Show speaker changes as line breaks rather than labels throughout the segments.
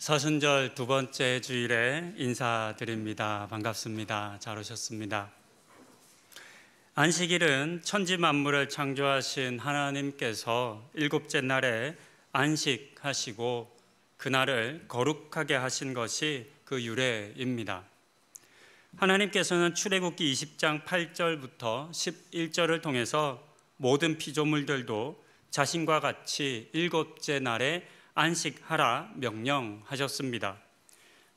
서순절 두 번째 주일에 인사드립니다. 반갑습니다. 잘 오셨습니다. 안식일은 천지 만물을 창조하신 하나님께서 일곱째 날에 안식하시고 그날을 거룩하게 하신 것이 그 유래입니다. 하나님께서는 출애굽기 20장 8절부터 11절을 통해서 모든 피조물들도 자신과 같이 일곱째 날에 안식하라 명령하셨습니다.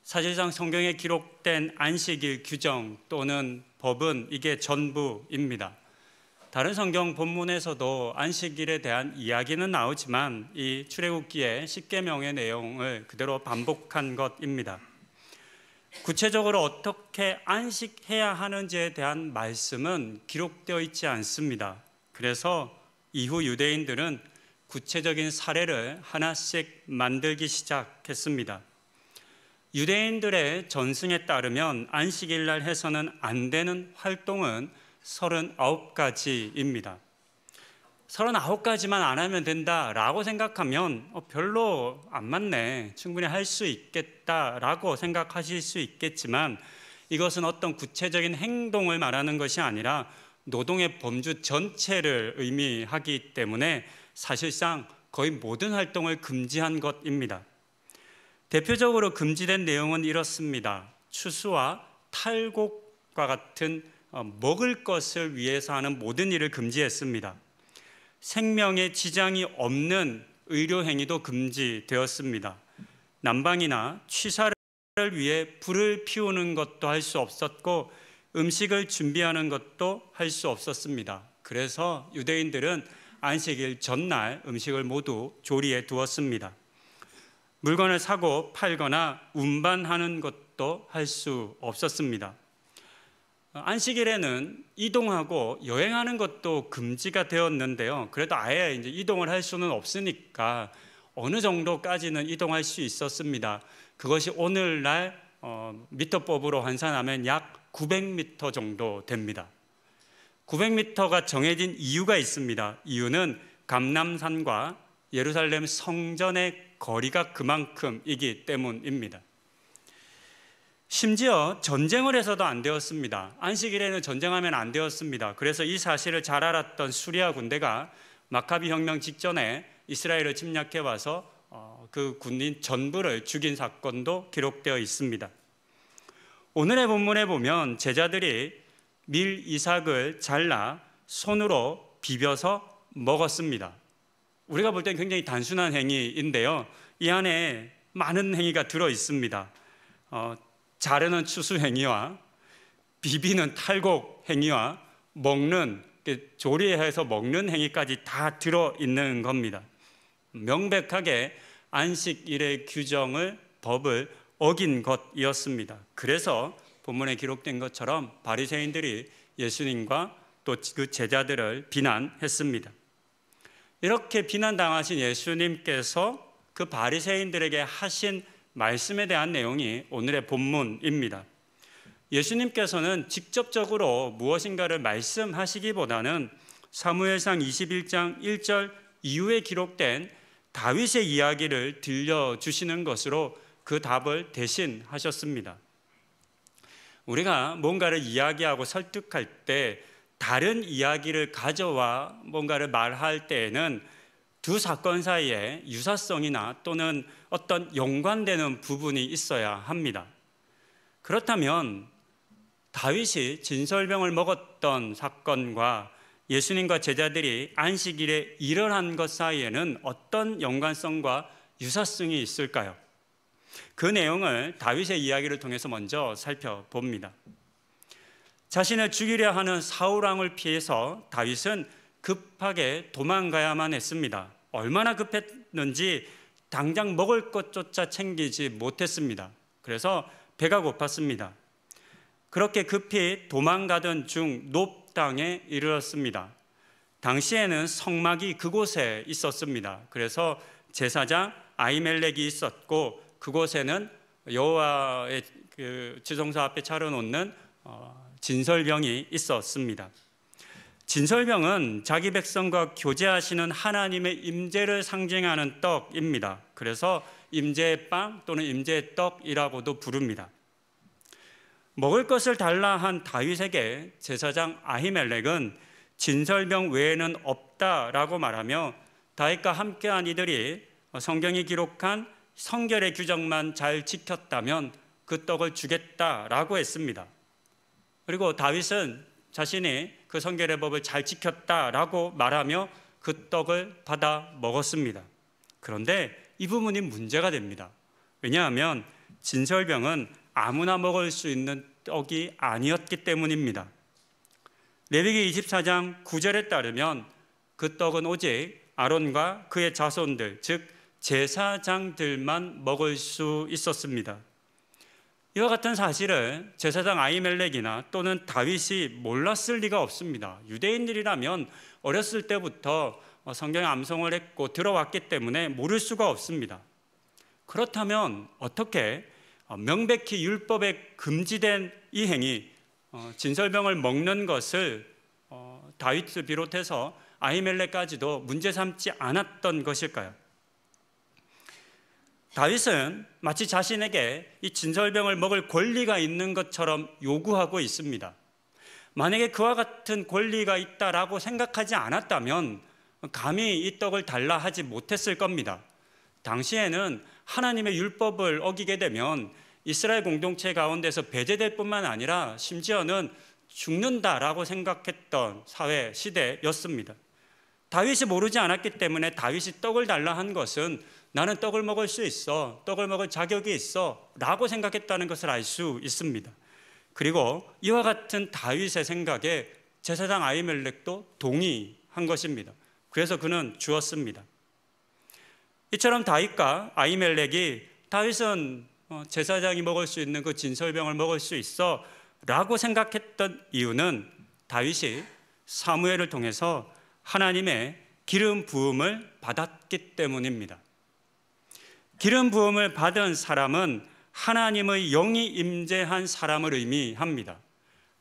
사실상 성경에 기록된 안식일 규정 또는 법은 이게 전부입니다. 다른 성경 본문에서도 안식일에 대한 이야기는 나오지만 이 출애굽기의 십계명의 내용을 그대로 반복한 것입니다. 구체적으로 어떻게 안식해야 하는지에 대한 말씀은 기록되어 있지 않습니다. 그래서 이후 유대인들은 구체적인 사례를 하나씩 만들기 시작했습니다. 유대인들의 전승에 따르면 안식일 날 해서는 안 되는 활동은 39가지입니다. 39가지만 안 하면 된다라고 생각하면 별로 안 맞네, 충분히 할 수 있겠다라고 생각하실 수 있겠지만 이것은 어떤 구체적인 행동을 말하는 것이 아니라 노동의 범주 전체를 의미하기 때문에 사실상 거의 모든 활동을 금지한 것입니다. 대표적으로 금지된 내용은 이렇습니다. 추수와 탈곡과 같은 먹을 것을 위해서 하는 모든 일을 금지했습니다. 생명에 지장이 없는 의료행위도 금지되었습니다. 난방이나 취사를 위해 불을 피우는 것도 할 수 없었고 음식을 준비하는 것도 할 수 없었습니다. 그래서 유대인들은 안식일 전날 음식을 모두 조리해 두었습니다. 물건을 사고 팔거나 운반하는 것도 할 수 없었습니다. 안식일에는 이동하고 여행하는 것도 금지가 되었는데요. 그래도 아예 이제 이동을 할 수는 없으니까 어느 정도까지는 이동할 수 있었습니다. 그것이 오늘날 미터법으로 환산하면 약 900m 정도 됩니다. 900m가 정해진 이유가 있습니다. 이유는 감람산과 예루살렘 성전의 거리가 그만큼이기 때문입니다. 심지어 전쟁을 해서도 안 되었습니다. 안식일에는 전쟁하면 안 되었습니다. 그래서 이 사실을 잘 알았던 수리아 군대가 마카비 혁명 직전에 이스라엘을 침략해 와서 그 군인 전부를 죽인 사건도 기록되어 있습니다. 오늘의 본문에 보면 제자들이 밀 이삭을 잘라 손으로 비벼서 먹었습니다. 우리가 볼 때는 굉장히 단순한 행위인데요. 이 안에 많은 행위가 들어 있습니다. 자르는 추수 행위와 비비는 탈곡 행위와 먹는, 조리해서 먹는 행위까지 다 들어 있는 겁니다. 명백하게 안식일의 규정을, 법을 어긴 것이었습니다. 그래서 본문에 기록된 것처럼 바리새인들이 예수님과 또 그 제자들을 비난했습니다. 이렇게 비난당하신 예수님께서 그 바리새인들에게 하신 말씀에 대한 내용이 오늘의 본문입니다. 예수님께서는 직접적으로 무엇인가를 말씀하시기보다는 사무엘상 21장 1절 이후에 기록된 다윗의 이야기를 들려주시는 것으로 그 답을 대신하셨습니다. 우리가 뭔가를 이야기하고 설득할 때 다른 이야기를 가져와 뭔가를 말할 때에는 두 사건 사이에 유사성이나 또는 어떤 연관되는 부분이 있어야 합니다. 그렇다면 다윗이 진설병을 먹었던 사건과 예수님과 제자들이 안식일에 일어난 것 사이에는 어떤 연관성과 유사성이 있을까요? 그 내용을 다윗의 이야기를 통해서 먼저 살펴봅니다. 자신을 죽이려 하는 사울왕을 피해서 다윗은 급하게 도망가야만 했습니다. 얼마나 급했는지 당장 먹을 것조차 챙기지 못했습니다. 그래서 배가 고팠습니다. 그렇게 급히 도망가던 중 놉 땅에 이르렀습니다. 당시에는 성막이 그곳에 있었습니다. 그래서 제사장 아히멜렉이 있었고 그곳에는 여호와의 그 지성소 앞에 차려놓는 진설병이 있었습니다. 진설병은 자기 백성과 교제하시는 하나님의 임재를 상징하는 떡입니다. 그래서 임재의 빵 또는 임재의 떡이라고도 부릅니다. 먹을 것을 달라 한 다윗에게 제사장 아히멜렉은 진설병 외에는 없다라고 말하며 다윗과 함께한 이들이 성경이 기록한 성결의 규정만 잘 지켰다면 그 떡을 주겠다라고 했습니다. 그리고 다윗은 자신이 그 성결의 법을 잘 지켰다라고 말하며 그 떡을 받아 먹었습니다. 그런데 이 부분이 문제가 됩니다. 왜냐하면 진설병은 아무나 먹을 수 있는 떡이 아니었기 때문입니다. 레위기 24장 9절에 따르면 그 떡은 오직 아론과 그의 자손들, 즉 제사장들만 먹을 수 있었습니다. 이와 같은 사실을 제사장 아히멜렉이나 또는 다윗이 몰랐을 리가 없습니다. 유대인들이라면 어렸을 때부터 성경에 암송을 했고 들어왔기 때문에 모를 수가 없습니다. 그렇다면 어떻게 명백히 율법에 금지된 이 행위, 진설병을 먹는 것을 다윗을 비롯해서 아히멜렉까지도 문제 삼지 않았던 것일까요? 다윗은 마치 자신에게 이 진설병을 먹을 권리가 있는 것처럼 요구하고 있습니다. 만약에 그와 같은 권리가 있다라고 생각하지 않았다면 감히 이 떡을 달라 하지 못했을 겁니다. 당시에는 하나님의 율법을 어기게 되면 이스라엘 공동체 가운데서 배제될 뿐만 아니라 심지어는 죽는다라고 생각했던 사회 시대였습니다. 다윗이 모르지 않았기 때문에 다윗이 떡을 달라 한 것은 나는 떡을 먹을 수 있어, 떡을 먹을 자격이 있어 라고 생각했다는 것을 알 수 있습니다. 그리고 이와 같은 다윗의 생각에 제사장 아히멜렉도 동의한 것입니다. 그래서 그는 주었습니다. 이처럼 다윗과 아히멜렉이 다윗은 제사장이 먹을 수 있는 그 진설병을 먹을 수 있어 라고 생각했던 이유는 다윗이 사무엘을 통해서 하나님의 기름 부음을 받았기 때문입니다. 기름 부음을 받은 사람은 하나님의 영이 임재한 사람을 의미합니다.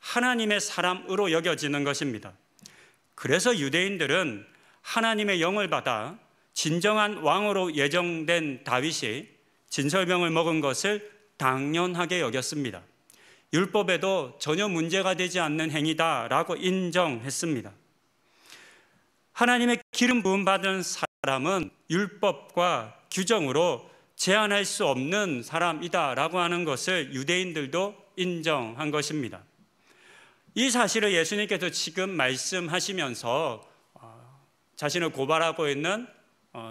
하나님의 사람으로 여겨지는 것입니다. 그래서 유대인들은 하나님의 영을 받아 진정한 왕으로 예정된 다윗이 진설병을 먹은 것을 당연하게 여겼습니다. 율법에도 전혀 문제가 되지 않는 행위다라고 인정했습니다. 하나님의 기름 부음 받은 사람은 율법과 규정으로 제한할 수 없는 사람이다라고 하는 것을 유대인들도 인정한 것입니다. 이 사실을 예수님께서 지금 말씀하시면서 자신을 고발하고 있는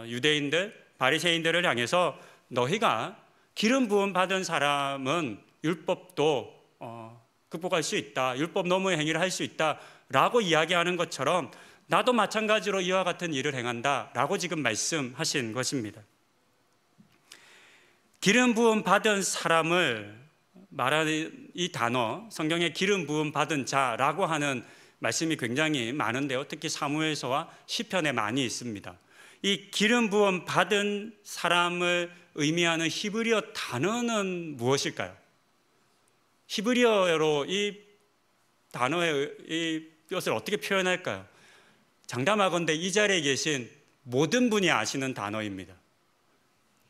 유대인들, 바리새인들을 향해서 너희가 기름 부음 받은 사람은 율법도 극복할 수 있다, 율법 너머의 행위를 할 수 있다라고 이야기하는 것처럼 나도 마찬가지로 이와 같은 일을 행한다라고 지금 말씀하신 것입니다. 기름 부음 받은 사람을 말하는 이 단어, 성경에 기름 부음 받은 자라고 하는 말씀이 굉장히 많은데요. 특히 사무엘서와 시편에 많이 있습니다. 이 기름 부음 받은 사람을 의미하는 히브리어 단어는 무엇일까요? 히브리어로 이 단어의 이 뜻을 어떻게 표현할까요? 장담하건대 이 자리에 계신 모든 분이 아시는 단어입니다.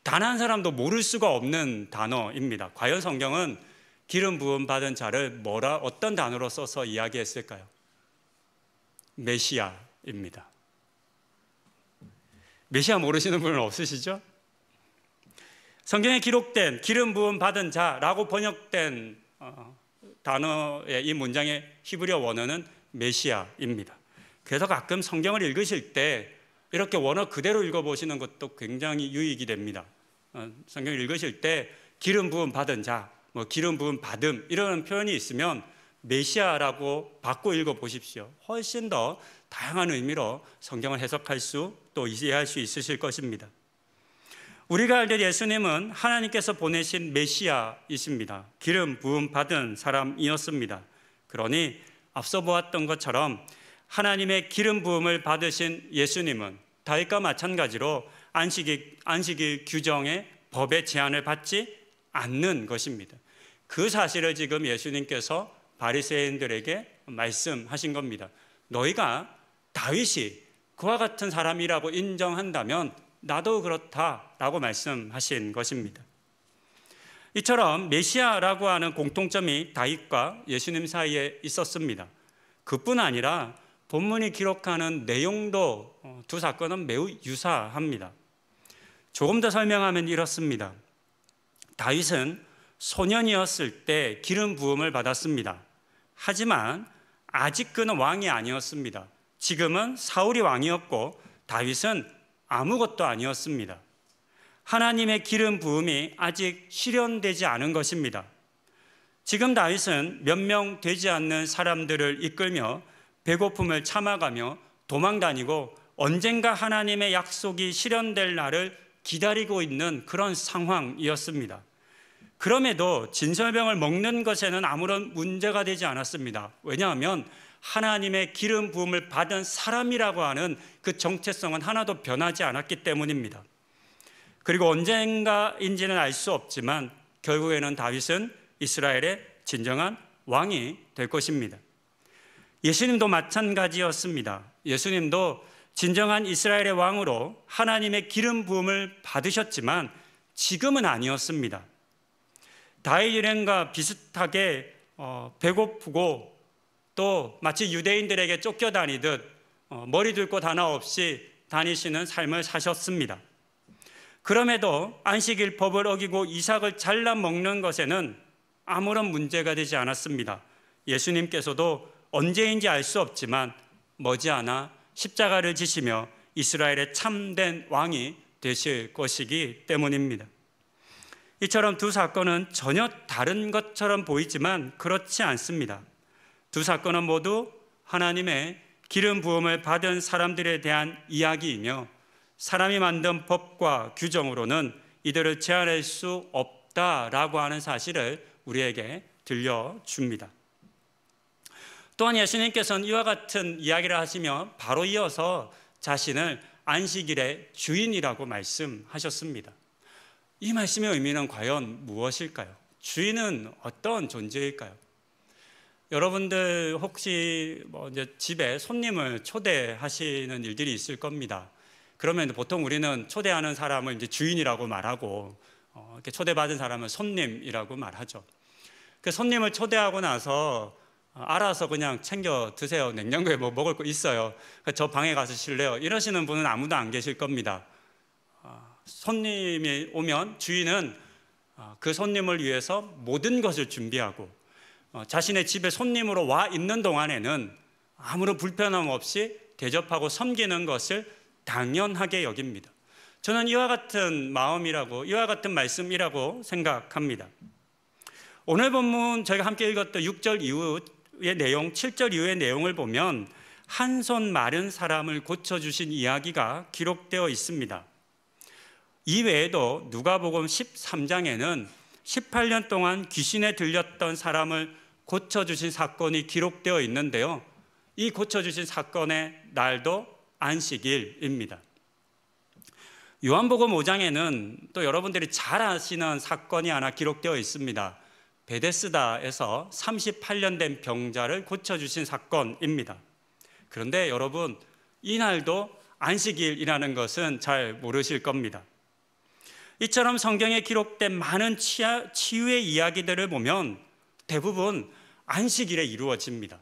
단 한 사람도 모를 수가 없는 단어입니다. 과연 성경은 기름 부음 받은 자를 어떤 단어로 써서 이야기했을까요? 메시아입니다. 메시아 모르시는 분은 없으시죠? 성경에 기록된 기름 부음 받은 자라고 번역된 단어의 이 문장의 히브리어 원어는 메시아입니다. 그래서 가끔 성경을 읽으실 때 이렇게 원어 그대로 읽어보시는 것도 굉장히 유익이 됩니다. 성경을 읽으실 때 기름 부음 받은 자, 기름 부음 받음 이런 표현이 있으면 메시아라고 바꿔 읽어보십시오. 훨씬 더 다양한 의미로 성경을 해석할 수 또 이해할 수 있으실 것입니다. 우리가 알듯 예수님은 하나님께서 보내신 메시아이십니다. 기름 부음 받은 사람이었습니다. 그러니 앞서 보았던 것처럼 하나님의 기름 부음을 받으신 예수님은 다윗과 마찬가지로 안식일 규정의 법의 제한을 받지 않는 것입니다. 그 사실을 지금 예수님께서 바리새인들에게 말씀하신 겁니다. 너희가 다윗이 그와 같은 사람이라고 인정한다면 나도 그렇다라고 말씀하신 것입니다. 이처럼 메시아라고 하는 공통점이 다윗과 예수님 사이에 있었습니다. 그뿐 아니라 본문이 기록하는 내용도 두 사건은 매우 유사합니다. 조금 더 설명하면 이렇습니다. 다윗은 소년이었을 때 기름 부음을 받았습니다. 하지만 아직 그는 왕이 아니었습니다. 지금은 사울이 왕이었고 다윗은 아무것도 아니었습니다. 하나님의 기름 부음이 아직 실현되지 않은 것입니다. 지금 다윗은 몇 명 되지 않는 사람들을 이끌며 배고픔을 참아가며 도망다니고 언젠가 하나님의 약속이 실현될 날을 기다리고 있는 그런 상황이었습니다. 그럼에도 진설병을 먹는 것에는 아무런 문제가 되지 않았습니다. 왜냐하면 하나님의 기름 부음을 받은 사람이라고 하는 그 정체성은 하나도 변하지 않았기 때문입니다. 그리고 언젠가인지는 알 수 없지만 결국에는 다윗은 이스라엘의 진정한 왕이 될 것입니다. 예수님도 마찬가지였습니다. 예수님도 진정한 이스라엘의 왕으로 하나님의 기름 부음을 받으셨지만 지금은 아니었습니다. 다윗 일행과 비슷하게 배고프고 또 마치 유대인들에게 쫓겨다니듯 머리 둘 곳 하나 없이 다니시는 삶을 사셨습니다. 그럼에도 안식일법을 어기고 이삭을 잘라 먹는 것에는 아무런 문제가 되지 않았습니다. 예수님께서도 언제인지 알 수 없지만 머지않아 십자가를 지시며 이스라엘의 참된 왕이 되실 것이기 때문입니다. 이처럼 두 사건은 전혀 다른 것처럼 보이지만 그렇지 않습니다. 두 사건은 모두 하나님의 기름 부음을 받은 사람들에 대한 이야기이며 사람이 만든 법과 규정으로는 이들을 제한할 수 없다라고 하는 사실을 우리에게 들려줍니다. 또한 예수님께서는 이와 같은 이야기를 하시며 바로 이어서 자신을 안식일의 주인이라고 말씀하셨습니다. 이 말씀의 의미는 과연 무엇일까요? 주인은 어떤 존재일까요? 여러분들 혹시 이제 집에 손님을 초대하시는 일들이 있을 겁니다. 그러면 보통 우리는 초대하는 사람을 이제 주인이라고 말하고 이렇게 초대받은 사람은 손님이라고 말하죠. 그 손님을 초대하고 나서 알아서 그냥 챙겨 드세요. 냉장고에 뭐 먹을 거 있어요. 저 방에 가서 쉴래요. 이러시는 분은 아무도 안 계실 겁니다. 손님이 오면 주인은 그 손님을 위해서 모든 것을 준비하고 자신의 집에 손님으로 와 있는 동안에는 아무런 불편함 없이 대접하고 섬기는 것을 당연하게 여깁니다. 저는 이와 같은 마음이라고, 이와 같은 말씀이라고 생각합니다. 오늘 본문 저희가 함께 읽었던 6절 이후의 내용, 7절 이후의 내용을 보면 한 손 마른 사람을 고쳐주신 이야기가 기록되어 있습니다. 이 외에도 누가복음 13장에는 18년 동안 귀신에 들렸던 사람을 고쳐주신 사건이 기록되어 있는데요. 이 고쳐주신 사건의 날도 안식일입니다. 요한복음 5장에는 또 여러분들이 잘 아시는 사건이 하나 기록되어 있습니다. 베데스다에서 38년 된 병자를 고쳐주신 사건입니다. 그런데 여러분, 이 날도 안식일이라는 것은 잘 모르실 겁니다. 이처럼 성경에 기록된 많은 치유의 이야기들을 보면 대부분 안식일에 이루어집니다.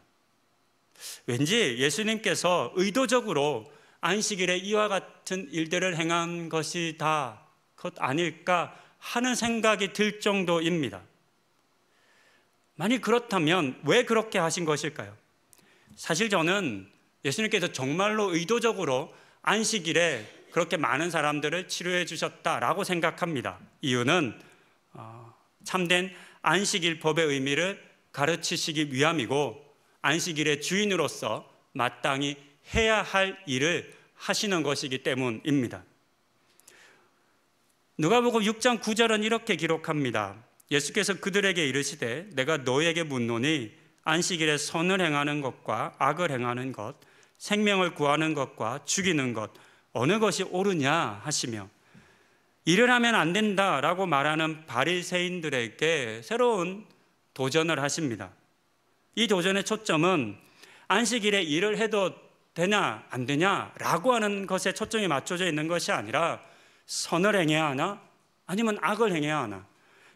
왠지 예수님께서 의도적으로 안식일에 이와 같은 일들을 행한 것이 다 것 아닐까 하는 생각이 들 정도입니다. 만약 그렇다면 왜 그렇게 하신 것일까요? 사실 저는 예수님께서 정말로 의도적으로 안식일에 그렇게 많은 사람들을 치료해 주셨다라고 생각합니다. 이유는 참된 안식일 법의 의미를 가르치시기 위함이고 안식일의 주인으로서 마땅히 해야 할 일을 하시는 것이기 때문입니다. 누가복음 6장 9절은 이렇게 기록합니다. 예수께서 그들에게 이르시되 내가 너희에게 묻노니 안식일에 선을 행하는 것과 악을 행하는 것, 생명을 구하는 것과 죽이는 것 어느 것이 옳으냐 하시며 일을 하면 안 된다라고 말하는 바리새인들에게 새로운 도전을 하십니다. 이 도전의 초점은 안식일에 일을 해도 되냐 안 되냐라고 하는 것에 초점이 맞춰져 있는 것이 아니라 선을 행해야 하나? 아니면 악을 행해야 하나?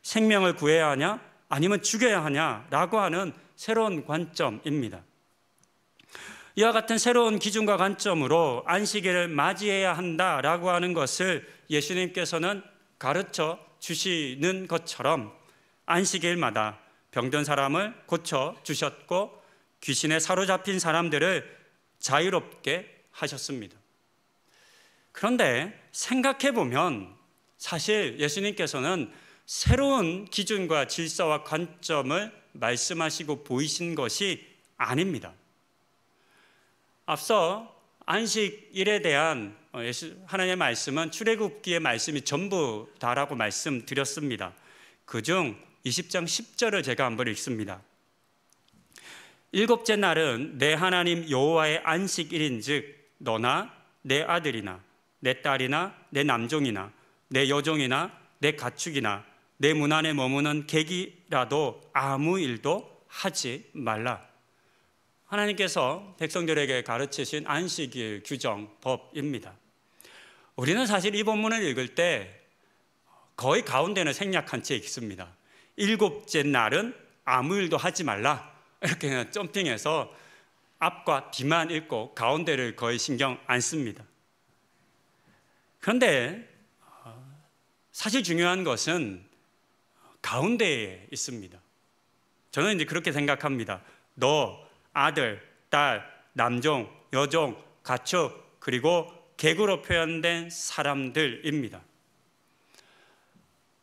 생명을 구해야 하냐? 아니면 죽여야 하냐라고 하는 새로운 관점입니다. 이와 같은 새로운 기준과 관점으로 안식일을 맞이해야 한다라고 하는 것을 예수님께서는 가르쳐 주시는 것처럼 안식일마다 병든 사람을 고쳐 주셨고 귀신에 사로잡힌 사람들을 자유롭게 하셨습니다. 그런데 생각해 보면 사실 예수님께서는 새로운 기준과 질서와 관점을 말씀하시고 보이신 것이 아닙니다. 앞서 안식일에 대한 하나님의 말씀은 출애굽기의 말씀이 전부다라고 말씀드렸습니다. 그중 20장 10절을 제가 한번 읽습니다. 일곱째 날은 내 하나님 여호와의 안식일인즉 너나 내 아들이나 내 딸이나 내 남종이나 내 여종이나 내 가축이나 내 문 안에 머무는 객이라도 아무 일도 하지 말라. 하나님께서 백성들에게 가르치신 안식일 규정, 법입니다. 우리는 사실 이 본문을 읽을 때 거의 가운데는 생략한 채 읽습니다. 일곱째 날은 아무 일도 하지 말라. 이렇게 그냥 점핑해서 앞과 뒤만 읽고 가운데를 거의 신경 안 씁니다. 그런데 사실 중요한 것은 가운데에 있습니다. 저는 이제 그렇게 생각합니다. 너, 아들, 딸, 남종, 여종, 가축, 그리고 객으로 표현된 사람들입니다.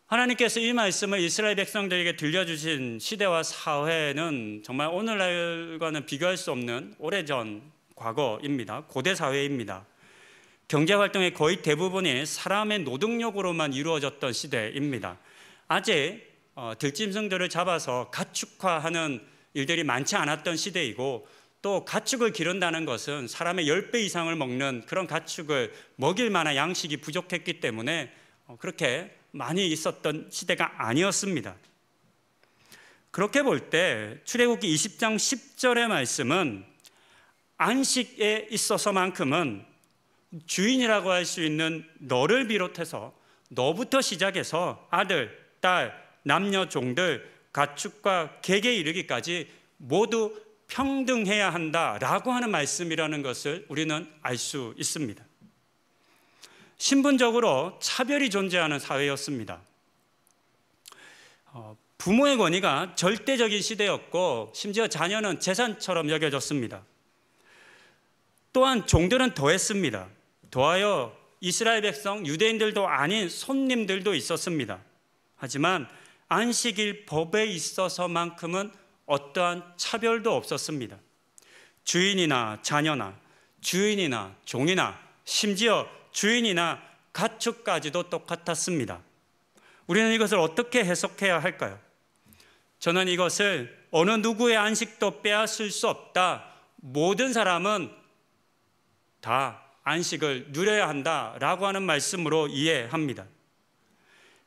하나님께서 이 말씀을 이스라엘 백성들에게 들려주신 시대와 사회는 정말 오늘날과는 비교할 수 없는 오래전 과거입니다. 고대 사회입니다. 경제활동의 거의 대부분이 사람의 노동력으로만 이루어졌던 시대입니다. 아직 들짐승들을 잡아서 가축화하는 일들이 많지 않았던 시대이고 또 가축을 기른다는 것은 사람의 10배 이상을 먹는 그런 가축을 먹일 만한 양식이 부족했기 때문에 그렇게 많이 있었던 시대가 아니었습니다. 그렇게 볼 때 출애굽기 20장 10절의 말씀은 안식에 있어서만큼은 주인이라고 할 수 있는 너를 비롯해서 너부터 시작해서 아들, 딸, 남녀, 종들, 가축과 객에 이르기까지 모두 평등해야 한다라고 하는 말씀이라는 것을 우리는 알 수 있습니다. 신분적으로 차별이 존재하는 사회였습니다. 부모의 권위가 절대적인 시대였고 심지어 자녀는 재산처럼 여겨졌습니다. 또한 종들은 더했습니다. 더하여 이스라엘 백성, 유대인들도 아닌 손님들도 있었습니다. 하지만 안식일 법에 있어서만큼은 어떠한 차별도 없었습니다. 주인이나 자녀나 주인이나 종이나 심지어 주인이나 가축까지도 똑같았습니다. 우리는 이것을 어떻게 해석해야 할까요? 저는 이것을 어느 누구의 안식도 빼앗을 수 없다. 모든 사람은 다 안식을 누려야 한다라고 하는 말씀으로 이해합니다.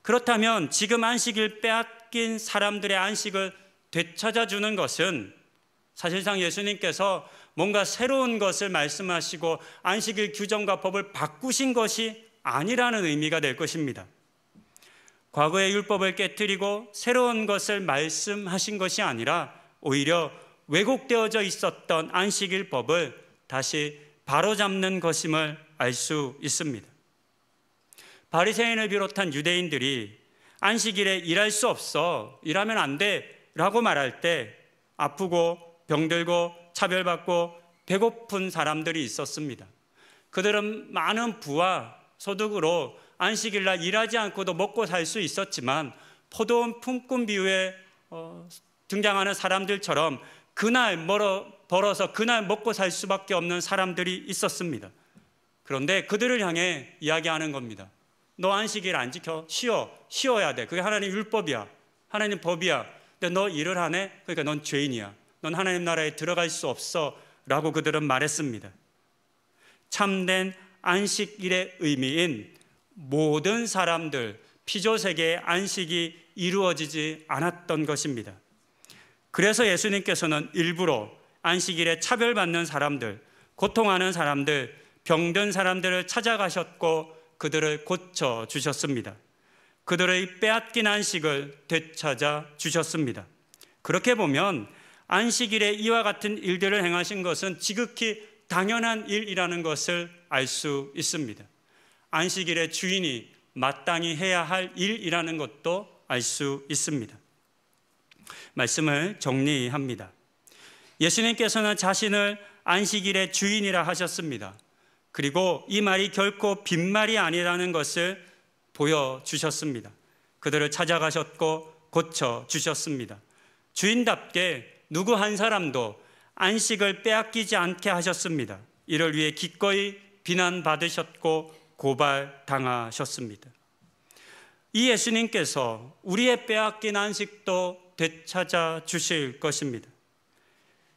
그렇다면 지금 안식일 빼앗긴 사람들의 안식을 되찾아주는 것은 사실상 예수님께서 뭔가 새로운 것을 말씀하시고 안식일 규정과 법을 바꾸신 것이 아니라는 의미가 될 것입니다. 과거의 율법을 깨트리고 새로운 것을 말씀하신 것이 아니라 오히려 왜곡되어져 있었던 안식일 법을 다시 바로잡는 것임을 알 수 있습니다. 바리새인을 비롯한 유대인들이 안식일에 일할 수 없어, 일하면 안 돼 라고 말할 때 아프고 병들고 차별받고 배고픈 사람들이 있었습니다. 그들은 많은 부와 소득으로 안식일날 일하지 않고도 먹고 살 수 있었지만 포도원 품꾼 비유에 등장하는 사람들처럼 그날 벌어서 그날 먹고 살 수밖에 없는 사람들이 있었습니다. 그런데 그들을 향해 이야기하는 겁니다. 너 안식일 안 지켜? 쉬어야 돼. 그게 하나님 율법이야. 하나님 법이야. 근데 너 일을 하네? 그러니까 넌 죄인이야. 넌 하나님 나라에 들어갈 수 없어 라고 그들은 말했습니다. 참된 안식일의 의미인 모든 사람들, 피조세계의 안식이 이루어지지 않았던 것입니다. 그래서 예수님께서는 일부러 안식일에 차별받는 사람들, 고통하는 사람들, 병든 사람들을 찾아가셨고 그들을 고쳐 주셨습니다. 그들의 빼앗긴 안식을 되찾아 주셨습니다. 그렇게 보면 안식일에 이와 같은 일들을 행하신 것은 지극히 당연한 일이라는 것을 알 수 있습니다. 안식일의 주인이 마땅히 해야 할 일이라는 것도 알 수 있습니다. 말씀을 정리합니다. 예수님께서는 자신을 안식일의 주인이라 하셨습니다. 그리고 이 말이 결코 빈말이 아니라는 것을 보여주셨습니다. 그들을 찾아가셨고 고쳐주셨습니다. 주인답게 누구 한 사람도 안식을 빼앗기지 않게 하셨습니다. 이를 위해 기꺼이 비난받으셨고 고발당하셨습니다. 이 예수님께서 우리의 빼앗긴 안식도 되찾아 주실 것입니다.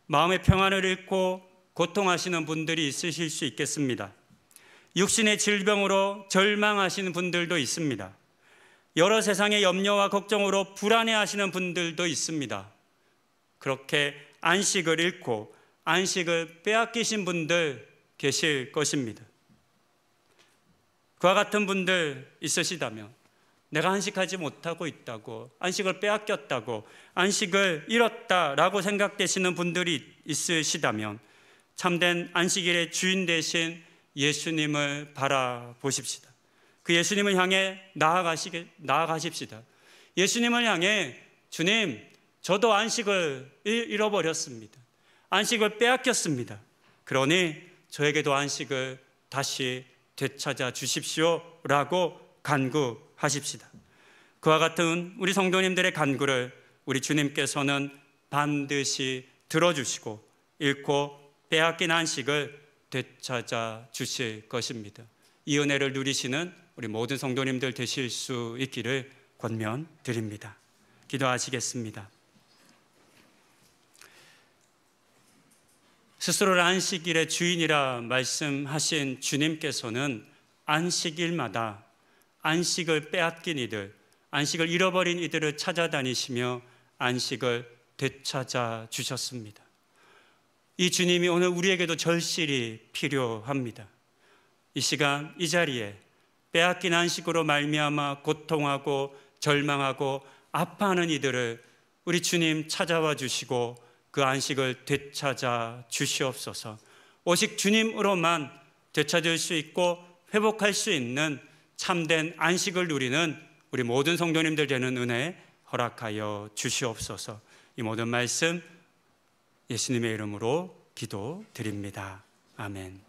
마음의 평안을 잃고 고통하시는 분들이 있으실 수 있겠습니다. 육신의 질병으로 절망하시는 분들도 있습니다. 여러 세상의 염려와 걱정으로 불안해하시는 분들도 있습니다. 그렇게 안식을 잃고 안식을 빼앗기신 분들 계실 것입니다. 그와 같은 분들 있으시다면 내가 안식하지 못하고 있다고, 안식을 빼앗겼다고, 안식을 잃었다라고 생각되시는 분들이 있으시다면 참된 안식일의 주인 되신 예수님을 바라보십시다. 그 예수님을 향해 나아가십시다. 예수님을 향해 주님, 저도 안식을 잃어버렸습니다. 안식을 빼앗겼습니다. 그러니 저에게도 안식을 다시 되찾아 주십시오라고 간구하십시다. 그와 같은 우리 성도님들의 간구를 우리 주님께서는 반드시 들어주시고 잃고 빼앗긴 안식을 되찾아 주실 것입니다. 이 은혜를 누리시는 우리 모든 성도님들 되실 수 있기를 권면드립니다. 기도하시겠습니다. 스스로를 안식일의 주인이라 말씀하신 주님께서는 안식일마다 안식을 빼앗긴 이들, 안식을 잃어버린 이들을 찾아다니시며 안식을 되찾아 주셨습니다. 이 주님이 오늘 우리에게도 절실히 필요합니다. 이 시간 이 자리에 빼앗긴 안식으로 말미암아 고통하고 절망하고 아파하는 이들을 우리 주님 찾아와 주시고 그 안식을 되찾아 주시옵소서. 오직 주님으로만 되찾을 수 있고 회복할 수 있는 참된 안식을 누리는 우리 모든 성도님들 되는 은혜 허락하여 주시옵소서. 이 모든 말씀 예수님의 이름으로 기도드립니다. 아멘.